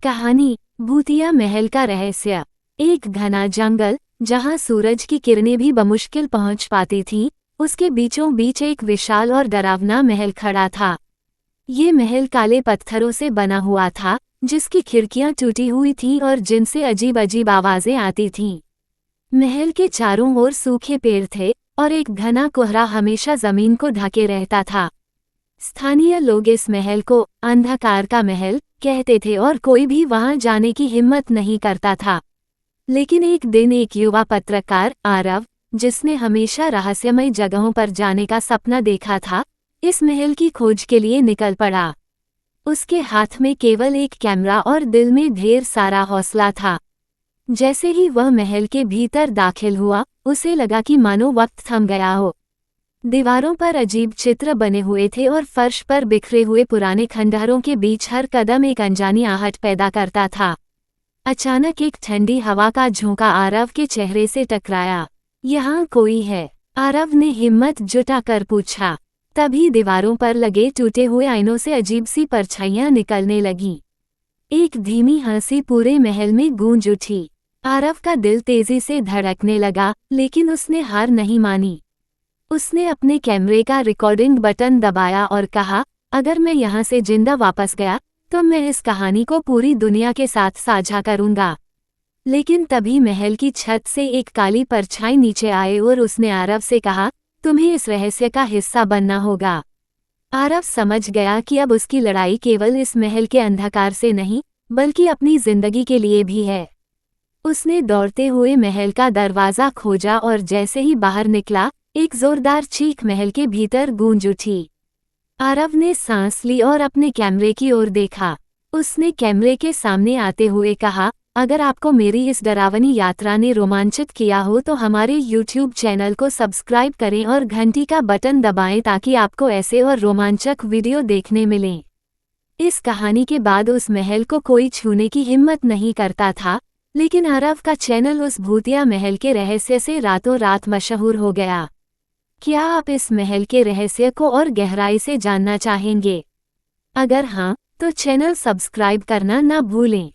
कहानी भूतिया महल का रहस्य। एक घना जंगल जहां सूरज की किरणें भी बमुश्किल पहुंच पाती थीं, उसके बीचों बीच एक विशाल और डरावना महल खड़ा था। ये महल काले पत्थरों से बना हुआ था, जिसकी खिड़कियां टूटी हुई थीं और जिनसे अजीब अजीब आवाजें आती थीं। महल के चारों ओर सूखे पेड़ थे और एक घना कोहरा हमेशा जमीन को ढके रहता था। स्थानीय लोग इस महल को अंधकार का महल कहते थे और कोई भी वहां जाने की हिम्मत नहीं करता था। लेकिन एक दिन एक युवा पत्रकार आरव, जिसने हमेशा रहस्यमय जगहों पर जाने का सपना देखा था, इस महल की खोज के लिए निकल पड़ा। उसके हाथ में केवल एक कैमरा और दिल में ढेर सारा हौसला था। जैसे ही वह महल के भीतर दाखिल हुआ, उसे लगा कि मानो वक्त थम गया हो। दीवारों पर अजीब चित्र बने हुए थे और फर्श पर बिखरे हुए पुराने खंडहरों के बीच हर कदम एक अनजानी आहट पैदा करता था। अचानक एक ठंडी हवा का झोंका आरव के चेहरे से टकराया। यहाँ कोई है? आरव ने हिम्मत जुटाकर पूछा। तभी दीवारों पर लगे टूटे हुए आईनों से अजीब सी परछाइयां निकलने लगीं। एक धीमी हंसी पूरे महल में गूंज उठी। आरव का दिल तेजी से धड़कने लगा, लेकिन उसने हार नहीं मानी। उसने अपने कैमरे का रिकॉर्डिंग बटन दबाया और कहा, अगर मैं यहाँ से जिंदा वापस गया तो मैं इस कहानी को पूरी दुनिया के साथ साझा करूंगा। लेकिन तभी महल की छत से एक काली परछाई नीचे आए और उसने आरव से कहा, तुम्हें इस रहस्य का हिस्सा बनना होगा। आरव समझ गया कि अब उसकी लड़ाई केवल इस महल के अंधकार से नहीं, बल्कि अपनी जिंदगी के लिए भी है। उसने दौड़ते हुए महल का दरवाजा खोजा और जैसे ही बाहर निकला, एक जोरदार चीख महल के भीतर गूंज उठी। आरव ने सांस ली और अपने कैमरे की ओर देखा। उसने कैमरे के सामने आते हुए कहा, अगर आपको मेरी इस डरावनी यात्रा ने रोमांचित किया हो तो हमारे YouTube चैनल को सब्सक्राइब करें और घंटी का बटन दबाएं ताकि आपको ऐसे और रोमांचक वीडियो देखने मिलें। इस कहानी के बाद उस महल को कोई छूने की हिम्मत नहीं करता था, लेकिन आरव का चैनल उस भूतिया महल के रहस्य से रातों रात मशहूर हो गया। क्या आप इस महल के रहस्य को और गहराई से जानना चाहेंगे? अगर हाँ, तो चैनल सब्सक्राइब करना ना भूलें।